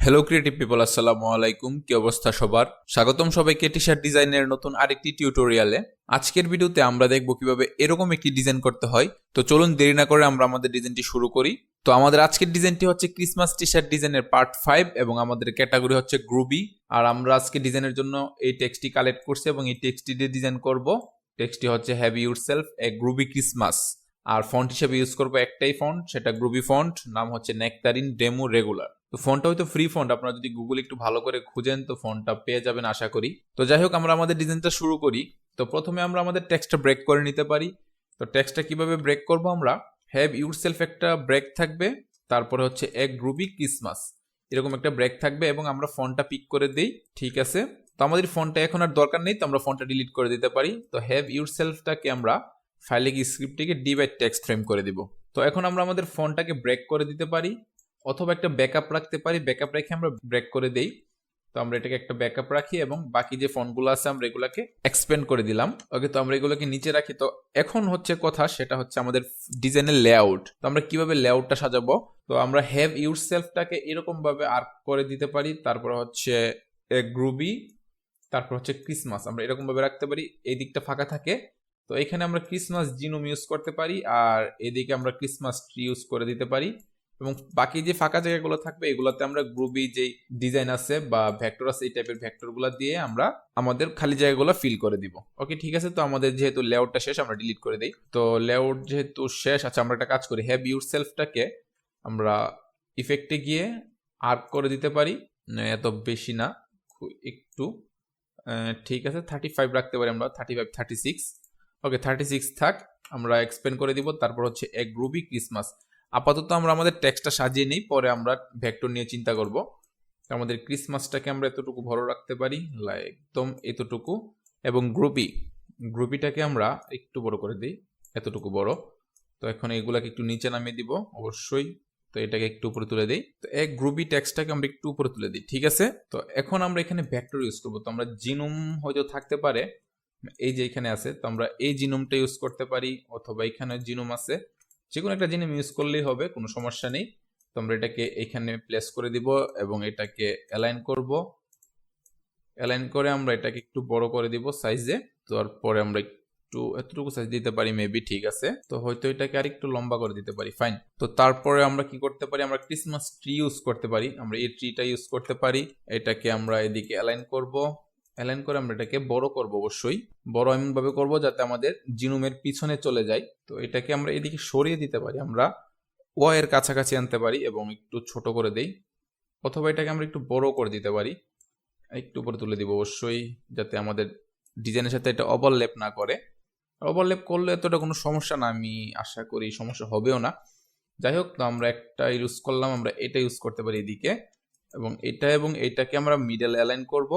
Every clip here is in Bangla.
হ্যালো ক্রিয়েটিভ পিপল, আসসালামু আলাইকুম। কি অবস্থা সবার? স্বাগতম সবাইকে টি-শার্ট ডিজাইনের নতুন আরেকটি টিউটোরিয়ালে। আজকের ভিডিওতে আমরা দেখব কিভাবে এরকম একটি ডিজাইন করতে হয়। তো চলুন দেরি না করে আমরা আমাদের ডিজাইনটি শুরু করি। তো আমাদের আজকের ডিজাইনটি হচ্ছে ক্রিসমাস টি-শার্ট ডিজাইনের পার্ট 5 এবং আমাদের ক্যাটাগরি হচ্ছে গ্রুবি। আর আমরা আজকে ডিজাইনের জন্য এই টেক্সটটি কালেক্ট করছি এবং এই টেক্সটটি দিয়ে ডিজাইন করব। টেক্সটটি হচ্ছে have yourself a groovy Christmas. আর ফন্ট হিসেবে ইউজ করবো একটাই ফন্ট, সেটা গ্রুবি ফন্ট, নাম হচ্ছে নেকটারিন ডেমো রেগুলার। তো ফন্টটা হয়তো ফ্রি ফন্ট, আপনারা যদি গুগল একটু ভালো করে খুঁজেন তো ফন্টটা পেয়ে যাবেন আশা করি। তো যাই হোক, আমরা আমাদের ডিজাইনটা শুরু করি। তো প্রথমে আমরা আমাদের টেক্সটটা ব্রেক করে নিতে পারি। তো টেক্সটটা কিভাবে ব্রেক করব? আমরা হ্যাভ ইউরসেলফ একটা ব্রেক থাকবে, তারপরে হচ্ছে এ গ্রুবি ক্রিসমাস, এরকম একটা ব্রেক থাকবে এবং আমরা ফন্টটা পিক করে দেই। ঠিক আছে, তো আমাদের ফন্টটা এখন আর দরকার নেই, তো আমরা ফন্টটা ডিলিট করে দিতে পারি। তো হ্যাভ ইউরসেলফটাকে আমরা ফাইলে গিয়ে স্ক্রিপ্টটিকে ডি বাই টেক্সট ফ্রেম করে দিব। তো এখন আমরা আমাদের ফন্টটাকে ব্রেক করে দিতে পারি অথবা একটা ব্যাকআপ রাখতে পারি। ব্যাকআপ রেখে আমরা ব্রেক করে দেই। তো আমরা এটাকে একটা ব্যাকআপ রাখি এবং বাকি যে ফন্টগুলো আছে আমরা এগুলাকে এক্সপেন্ড করে দিলাম। ওকে, তো আমরা এগুলোকে নিচে রাখি। তো এখন হচ্ছে কথা, সেটা হচ্ছে আমাদের ডিজাইনের লেআউট। তো আমরা কিভাবে লেআউটটা সাজাবো? তো আমরা হ্যাভ ইউরসেলফটাকে এরকম ভাবে আর্ক করে দিতে পারি, তারপর হচ্ছে গ্রুবি, তারপর হচ্ছে ক্রিসমাস, আমরা এরকম ভাবে রাখতে পারি। এই দিকটা ফাঁকা থাকে, তো এখানে আমরা ক্রিসমাস জিনোম ইউজ করতে পারি আর এদিকে আমরা ক্রিসমাস ট্রি ইউজ করে দিতে পারি। এবং বাকি যে ফাঁকা জায়গাগুলো থাকবে এগুলোতে আমরা গ্রুবি যে ডিজাইন আছে বা ভেক্টর আছে, এই টাইপের ভেক্টরগুলো দিয়ে আমরা আমাদের খালি জায়গাগুলো ফিল করে দিব। ওকে, ঠিক আছে। তো আমাদের যেহেতু লেআউটটা শেষ, আমরা ডিলিট করে দিই। তো লেআউট যেহেতু শেষ, আচ্ছা আমরা একটা কাজ করি, হ্যাভ ইউরসেলফটাকে আমরা ইফেক্টে গিয়ে আর্ক করে দিতে পারি। এত বেশি না, একটু, ঠিক আছে 35 রাখতে পারি আমরা, 35 36। ওকে, 36 থাক, আমরা এক্সপেন্ড করে দিব। তারপর হচ্ছে এক গ্রুবি ক্রিসমাস। আপাতত আমরা আমাদের টেক্সটটা সাজিয়ে নিই, পরে আমরা ভেক্টর নিয়ে চিন্তা করব। আমাদের ক্রিসমাসটাকে আমরা এতটুকু বড় রাখতে পারি, একদম এতটুকু। এবং গ্রুপিটাকে আমরা একটু বড় করে দিই, এতটুকু বড়। তো এখন এগুলাকে একটু নিচে নামিয়ে দিব অবশ্যই। তো এটাকে একটু উপরে তুলে দিই। তো এক গ্রুপি টেক্সটটাকে আমরা একটু উপরে তুলে দিই। ঠিক আছে, তো এখন আমরা এখানে ভেক্টর ইউজ করব। তো আমরা জিনোম হয়তো থাকতে পারে, এই যে এখানে আছে, তো আমরা এই জিনোমটা ইউজ করতে পারি অথবা এখানে জিনোম আছে, যে কোনো একটা জিনোম ইউজ করলেই হবে, কোনো সমস্যা নেই। তো আমরা এটাকে এখানে প্লেস করে দিব এবং এটাকে অ্যালাইন করব। অ্যালাইন করে আমরা এটাকে একটু বড় করে দিব সাইজে। তারপরে আমরা একটু এতটুকু সাইজ দিতে পারি মেবি, ঠিক আছে। তো হয়তো এটাকে আর একটু লম্বা করে দিতে পারি, ফাইন। তো তারপরে আমরা কি করতে পারি? আমরা ক্রিসমাস ট্রি ইউজ করতে পারি, আমরা এই ট্রিটা ইউজ করতে পারি। এটাকে আমরা এদিকে অ্যালাইন করব, অ্যালাইন করে আমরা এটাকে বড় করব, অবশ্যই বড় এমন ভাবে করব যাতে আমাদের জিনোমের পিছনে চলে যায়। তো এটাকে আমরা এদিকে সরিয়ে দিতে পারি, আমরা ও এর কাছাকাছি আনতে পারি এবং একটু ছোট করে দেই, অথবা এটাকে আমরা একটু বড় করে দিতে পারি, একটু উপরে তুলে দিব অবশ্যই, যাতে আমাদের ডিজাইনের সাথে এটা ওভারল্যাপ না করে। ওভারল্যাপ করলে এতটা কোনো সমস্যা না, আমি আশা করি সমস্যা হবেও না। যাই হোক, তো আমরা একটা ইউজ করলাম, আমরা এটা ইউজ করতে পারি এদিকে, এবং এইটাকে আমরা মিডল অ্যালাইন করব।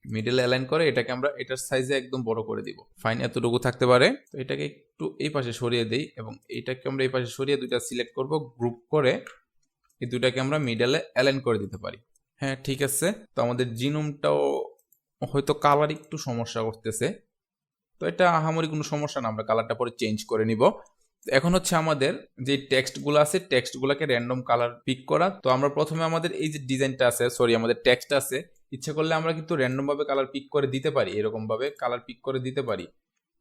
মিডল অ্যালাইন করে এটাকে আমরা এটার সাইজে একদম বড় করে দিব, ফাইন, এতটুকু থাকতে পারে। তো এটাকে একটু এই পাশে সরিয়ে দেই এবং এইটাকে আমরা এই পাশে সরিয়ে দুইটা সিলেক্ট করব, গ্রুপ করে এই দুইটাকে আমরা মিডলে অ্যালাইন করে দিতে পারি। হ্যাঁ, ঠিক আছে। তো আমাদের জিনোমটাও হয়তো কালার একটু সমস্যা করতেছে, তো এটা আহামরি কোনো সমস্যা না, আমরা কালারটা পরে চেঞ্জ করে নিব। এখন হচ্ছে আমাদের যে টেক্সটগুলো আছে, টেক্সটগুলোকে র্যান্ডম কালার পিক করা। তো আমরা প্রথমে আমাদের এই যে ডিজাইনটা আছে, সরি আমাদের টেক্সট আছে, ইচ্ছে করলে আমরা কিন্তু র্যান্ডম ভাবে কালার পিক করে দিতে পারি, এরকম ভাবে কালার পিক করে দিতে পারি।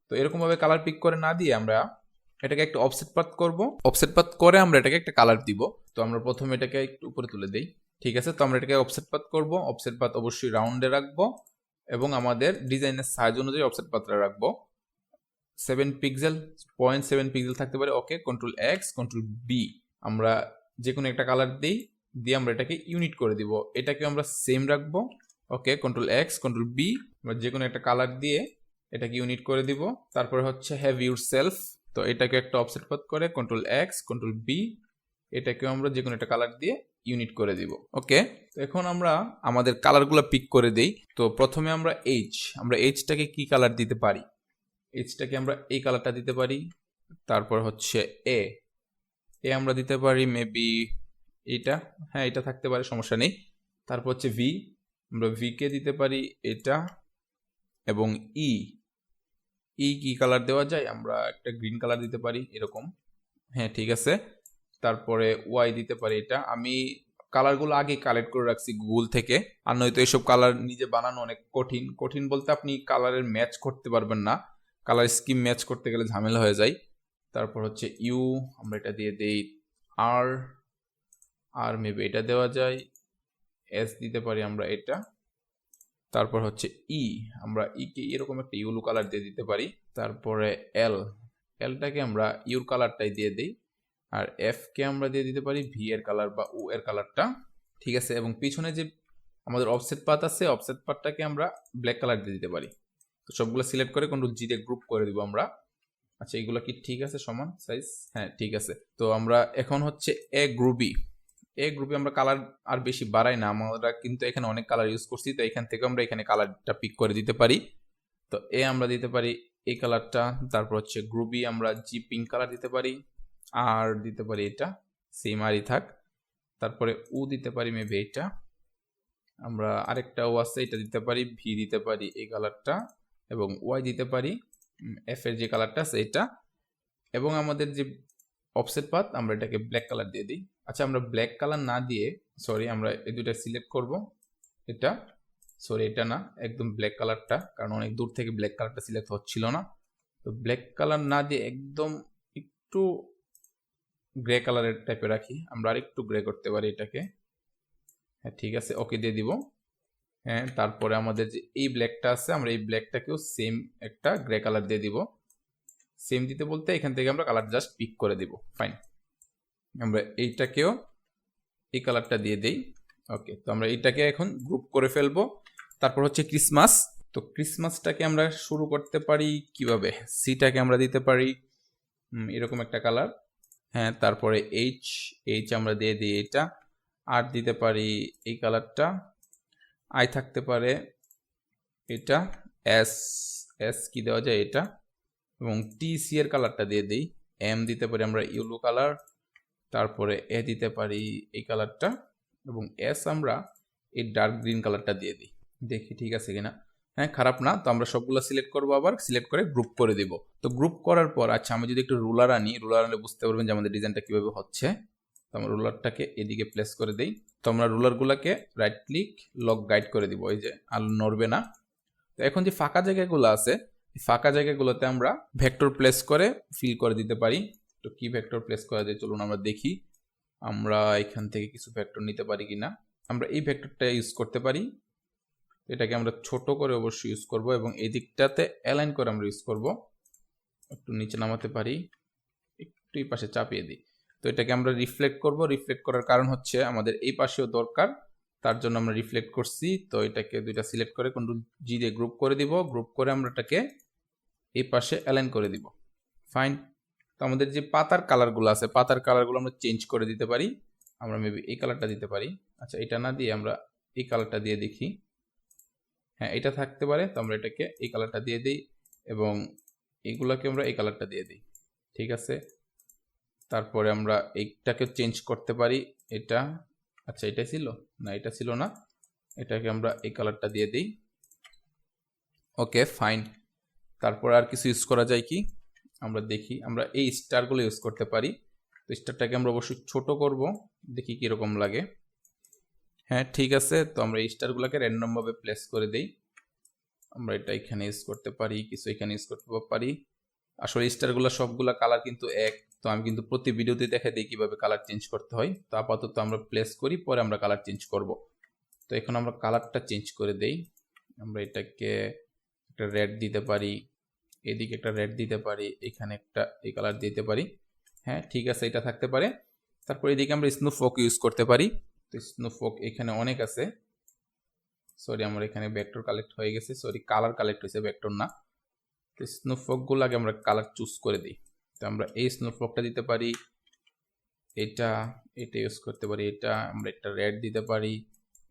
তো এরকম ভাবে কালার পিক করে না দিয়ে আমরা এটাকে একটা অফসেট পাথ করব, অফসেট পাথ করে আমরা এটাকে একটা কালার দিব। তো আমরা প্রথমে এটাকে একটু উপরে তুলে দেই, ঠিক আছে। তো আমরা এটাকে অফসেট পাথ করব, অফসেট পাথ অবশ্যই রাউন্ডে রাখবো এবং আমাদের ডিজাইনের সাইজ অনুযায়ী অফসেট পাথটা রাখবো 7 পিক্সেল, 0.7 পিক্সেল থাকতে পারে। ওকে, কন্ট্রোল এক্স কন্ট্রোল বি, আমরা যে কোনো একটা কালার দিই, দিয়ে আমরা এটাকে ইউনিট করে দিব, এটাকে আমরা সেম রাখবো। ওকে, কন্ট্রোল এক্স কন্ট্রোল বি, আমরা যে কোনো একটা কালার দিয়ে এটাকে ইউনিট করে দিব। তারপরে হচ্ছে হ্যাভ ইউরসেলফ, তো এটাকে একটা অফসেট পাথ করে কন্ট্রোল এক্স কন্ট্রোল বি, এটাকে আমরা যে কোনো একটা কালার দিয়ে ইউনিট করে দিব। ওকে, তো এখন আমরা আমাদের কালারগুলো পিক করে দেই। তো প্রথমে আমরা এইচটাকে কি কালার দিতে পারি? এইচটাকে আমরা এই কালারটা দিতে পারি। তারপর হচ্ছে এ আমরা দিতে পারি মেবি এটা, হ্যাঁ এটা থাকতে পারে, সমস্যা নেই। তারপর হচ্ছে ভি, আমরা ভি কে দিতে পারি এটা, এবং ই কি কালার দেওয়া যায়? আমরা একটা গ্রিন কালার দিতে পারি এরকম, হ্যাঁ ঠিক আছে। তারপরে ওয়াই দিতে পারি এটা, আমি কালারগুলো আগে কালেক্ট করে রাখছি গুগল থেকে, আর নয়তো এইসব কালার নিজে বানানো অনেক কঠিন। কঠিন বলতে আপনি কালারের ম্যাচ করতে পারবেন না, কালার স্কিম ম্যাচ করতে গেলে ঝামেলা হয়ে যায়। তারপর হচ্ছে ইউ, আমরা এটা দিয়ে দেই। আর আর মেবি এটা দেওয়া যায়, এস দিতে পারি আমরা এটা। তারপর হচ্ছে ই, আমরা ই কে এরকম একটা ইউলো কালার দিয়ে দিতে পারি। তারপরে এল, এলটাকে আমরা ইউর কালারটাই দিয়ে দিই। আর এফ কে আমরা দিয়ে দিতে পারি ভি এর কালার বা ও এর কালারটা, ঠিক আছে। এবং পিছনে যে আমাদের অফসেট পাথ আছে, অফসেট পাথটাকে আমরা ব্ল্যাক কালার দিয়ে দিতে পারি। তো সবগুলো সিলেক্ট করে কন্ট্রোল জি দিয়ে গ্রুপ করে দিব আমরা। আচ্ছা, এগুলো কি ঠিক আছে সমান সাইজ? হ্যাঁ ঠিক আছে। তো আমরা এখন হচ্ছে এ গ্রুবি আমরা কালার আর বেশি বাড়াই না, আমরা কিন্তু এখানে অনেক কালার ইউজ করছি, তো এখান থেকে আমরা এখানে কালারটা পিক করে দিতে পারি। তো আমরা দিতে পারি এই কালারটা। তারপর হচ্ছে গ্রুবি আমরা জি পিঙ্ক কালার দিতে পারি, আর দিতে পারি এটা সেম আরই থাক। তারপরে ও দিতে পারি মেবি এটা, আমরা আরেকটা ও আছে এটা দিতে পারি, ভি দিতে পারি এই কালারটা, এবং ওয়াই দিতে পারি এফ এর যে কালারটা আছে এটা। এবং আমাদের যে অফসেট পাথ আমরা এটাকে ব্ল্যাক কালার দিয়ে দিই। আচ্ছা, আমরা ব্ল্যাক কালার না দিয়ে, সরি আমরা এই দুইটা সিলেক্ট করব, এটা সরি এটা না, একদম ব্ল্যাক কালারটা, কারণ অনেক দূর থেকে ব্ল্যাক কালারটা সিলেক্ট হচ্ছিল না। তো ব্ল্যাক কালার না দিয়ে একদম একটু গ্রে কালারের টাইপে রাখি, আমরা আরেকটু গ্রে করতে পারি এটাকে। হ্যাঁ ঠিক আছে, ওকে দিয়ে দিব। হ্যাঁ, তারপরে আমাদের যে এই ব্ল্যাকটা আছে, আমরা এই ব্ল্যাকটাকেও সেম একটা গ্রে কালার দিয়ে দিব। সেম দিতে বলতে এখান থেকে আমরা কালার জাস্ট পিক করে দিব। ফাইন, আমরা এইটাকেও এই কালারটা দিয়ে দেই। ওকে, তো আমরা এইটাকে এখন গ্রুপ করে ফেলবো। তারপর হচ্ছে ক্রিসমাস। তো ক্রিসমাসটাকে আমরা শুরু করতে পারি কিভাবে, সিটাকে আমরা দিতে পারি এরকম একটা কালার। হ্যাঁ, তারপরে এইচ, আমরা দিয়ে দিই এটা। আর দিতে পারি এই কালারটা। আই থাকতে পারে এটা। এস, কি দেওয়া যায় এটা। এবং টি সি এর কালারটা দিয়ে দিই। এম দিতে পারি আমরা ইয়েলো কালার। তারপরে এ দিতে পারি এই কালারটা, এবং এস আমরা এই ডার্ক গ্রিন কালারটা দিয়ে দিই। দেখি ঠিক আছে কিনা। হ্যাঁ, খারাপ না। তো আমরা সবগুলো সিলেক্ট করবো, আবার সিলেক্ট করে গ্রুপ করে দিব। তো গ্রুপ করার পর আচ্ছা, আমি যদি একটু রুলার আনি, রুলার আনলে বুঝতে পারবেন যে আমাদের ডিজাইনটা কিভাবে হচ্ছে। তো আমরা রুলারটাকে এদিকে প্লেস করে দিই। তো আমরা রুলারগুলোকে রাইট ক্লিক লক গাইড করে দিব, এই যে আর নড়বে না। তো এখন যে ফাঁকা জায়গাগুলো আছে, ফাঁকা জায়গাগুলোতে আমরা ভেক্টর প্লেস করে ফিল করে দিতে পারি। তো কি ভেক্টর প্লেস করা যায় চলুন আমরা দেখি। আমরা এখান থেকে কিছু ভেক্টর নিতে পারি কিনা। আমরা এই ভেক্টরটা ইউজ করতে পারি, এটাকে আমরা ছোট করে অবশ্যই ইউজ করব, এবং এই দিকটাতে অ্যালাইন করে আমরা ইউজ করব। একটু নিচে নামাতে পারি, একটু এই পাশে চাপিয়ে দিই। তো এটাকে আমরা রিফ্লেক্ট করব। রিফ্লেক্ট করার কারণ হচ্ছে আমাদের এই পাশেও দরকার, তার জন্য আমরা রিফ্লেক্ট করছি। তো এটাকে দুইটা সিলেক্ট করে কন্ট্রোল জি দিয়ে গ্রুপ করে দিব। গ্রুপ করে আমরা এটাকে এই পাশে অ্যালাইন করে দিব। ফাইন। তো আমাদের যে পাতার কালারগুলো আছে, পাতার কালারগুলো আমরা চেঞ্জ করে দিতে পারি। আমরা মেবি এই কালারটা দিতে পারি। আচ্ছা, এটা না দিয়ে আমরা এই কালারটা দিয়ে দেখি। হ্যাঁ, এটা থাকতে পারে। তো আমরা এটাকে এই কালারটা দিয়ে দিই, এবং এইগুলোকে আমরা এই কালারটা দিয়ে দিই। ঠিক আছে। তারপরে আমরা এইটাকে চেঞ্জ করতে পারি। এটা আচ্ছা, এটা ছিল না, এটা ছিল না, এটাকে আমরা এই কালারটা দিয়ে দিই। Okay fine. তারপর আর কিছু ইউজ করা যায় কি আমরা দেখি। আমরা এই স্টারগুলো ইউজ করতে পারি। তো স্টারটাকে আমরা অবশ্যই ছোট করব, দেখি কিরকম লাগে। হ্যাঁ ঠিক আছে। তো আমরা এই স্টারগুলোকে র্যান্ডম ভাবে প্লেস করে দেই। আমরা এটা এখানে ইউজ করতে পারি, কিছু এখানে ইউজ করতে পারি। আসলে স্টারগুলো সবগুলা কালার কিন্তু এক। তো আমি কিন্তু প্রতি ভিডিওতে দেখা দিই কিভাবে কালার চেঞ্জ করতে হয়। তো আপাতত আমরা প্লেস করি, পরে আমরা কালার চেঞ্জ করব। তো এখন আমরা কালারটা চেঞ্জ করে দেই। আমরা এটাকে একটা রেড দিতে পারি, এদিকে একটা রেড দিতে পারি, এখানে একটা এই কালার দিতে পারি। হ্যাঁ ঠিক আছে, এটা থাকতে পারে। তারপর এদিকে আমরা স্নো ফক ইউজ করতে পারি। তো স্নো ফক এখানে অনেক আছে। সরি, আমার এখানে ভেক্টর কালেক্ট হয়ে গেছে, সরি কালার কালেক্ট হয়েছে, ভেক্টর না। তো স্নো ফকগুলো আগে আমরা কালার চুজ করে দিই। তো আমরা এই স্নো ফকটা দিতে পারি, এটা ইউজ করতে পারি। এটা আমরা একটা রেড দিতে পারি,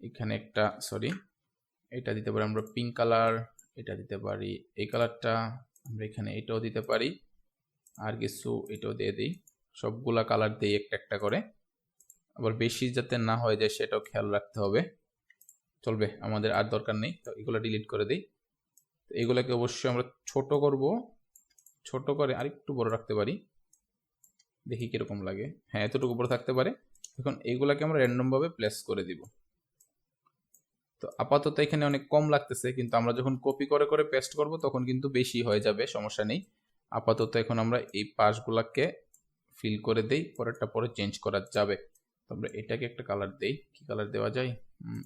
এখানে একটা সরি এটা দিতে পারি আমরা পিঙ্ক কালার, এটা দিতে পারি এই কালারটা, আমরা এখানে এটাও দিতে পারি, আর কিছু এটাও দিয়ে দিই। সবগুলা কালার দিই একটা একটা করে, আবার বেশি যাতে না হয়ে যায় সেটাও খেয়াল রাখতে হবে। চলবে, আমাদের আর দরকার নেই। তো এগুলো ডিলিট করে দিই। তো এগুলোকে অবশ্যই আমরা ছোট করব, ছোট করে আরেকটু বড় রাখতে পারি, দেখি কিরকম লাগে। হ্যাঁ, এতটুকু বড় থাকতে পারে। এখন এইগুলাকে আমরা র্যান্ডম ভাবে প্লেস করে দিব। তো আপাতত এখানে অনেক কম লাগতেছে, কিন্তু আমরা যখন কপি করে করে পেস্ট করব তখন কিন্তু বেশি হয়ে যাবে, সমস্যা নেই। আপাতত এখন আমরা এই পাশগুলাকে ফিল করে দেই, পরেরটা পরে চেঞ্জ করা যাবে। তো আমরা এটাকে একটা কালার দেই, কি কালার দেওয়া যায়,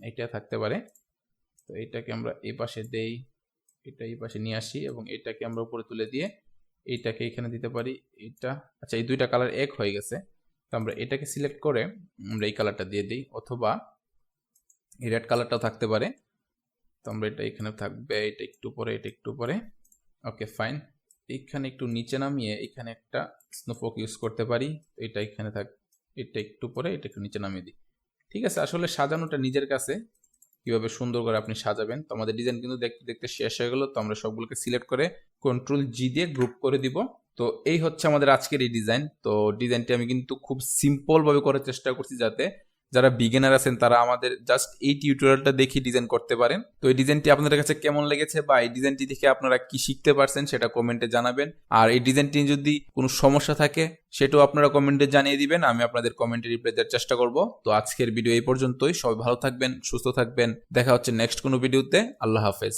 এটা থাকতে পারে। তো এটাকে আমরা এই পাশে দেই, এটা এই পাশে নিয়ে আসি এবং এটাকে আমরা উপরে তুলে দিয়ে এইটাকে এখানে দিতে পারি। এটা আচ্ছা, এই দুইটা কালার এক হয়ে গেছে। তো আমরা এটাকে সিলেক্ট করে আমরা এই কালারটা দিয়ে দিই, অথবা এই রেড কালারটাও থাকতে পারে। তো আমরা এটা এখানে থাকবে, এটা একটু পরে, এটা একটু পরে। Okay fine. এইখানে একটু নিচে নামিয়ে এখানে একটা স্নোফক ইউজ করতে পারি। এটা এখানে থাক, এটা একটু পরে, এটা একটু নিচে নামিয়ে দিই। ঠিক আছে, আসলে সাজানোটা নিজের কাছে, কিভাবে সুন্দর করে আপনি সাজাবেন। তো আমাদের ডিজাইন কিন্তু দেখতে দেখতে শেষ হয়ে গেল। তো আমরা সবগুলোকে সিলেক্ট করে Ctrl+G দিয়ে গ্রুপ করে দিব। তো এই হচ্ছে আমাদের আজকের এই ডিজাইন। তো ডিজাইনটি আমি কিন্তু খুব সিম্পল ভাবে করার চেষ্টা করছি, যাতে যারা বিগিনার আছেন তারা আমাদের জাস্ট এই টিউটোরিয়ালটা দেখে ডিজাইন করতে পারেন। তো এই ডিজাইনটি আপনাদের কাছে কেমন লেগেছে বা এই ডিজাইনটি দেখে আপনারা কি শিখতে পারছেন সেটা কমেন্টে জানাবেন। আর এই ডিজাইনটি যদি কোনো সমস্যা থাকে সেটাও আপনারা কমেন্টে জানিয়ে দিবেন, আমি আপনাদের কমেন্টে রিপ্লাই দেওয়ার চেষ্টা করব। তো আজকের ভিডিও এই পর্যন্তই। সবাই ভালো থাকবেন, সুস্থ থাকবেন। দেখা হচ্ছে নেক্সট কোনো ভিডিওতে। আল্লাহ হাফেজ।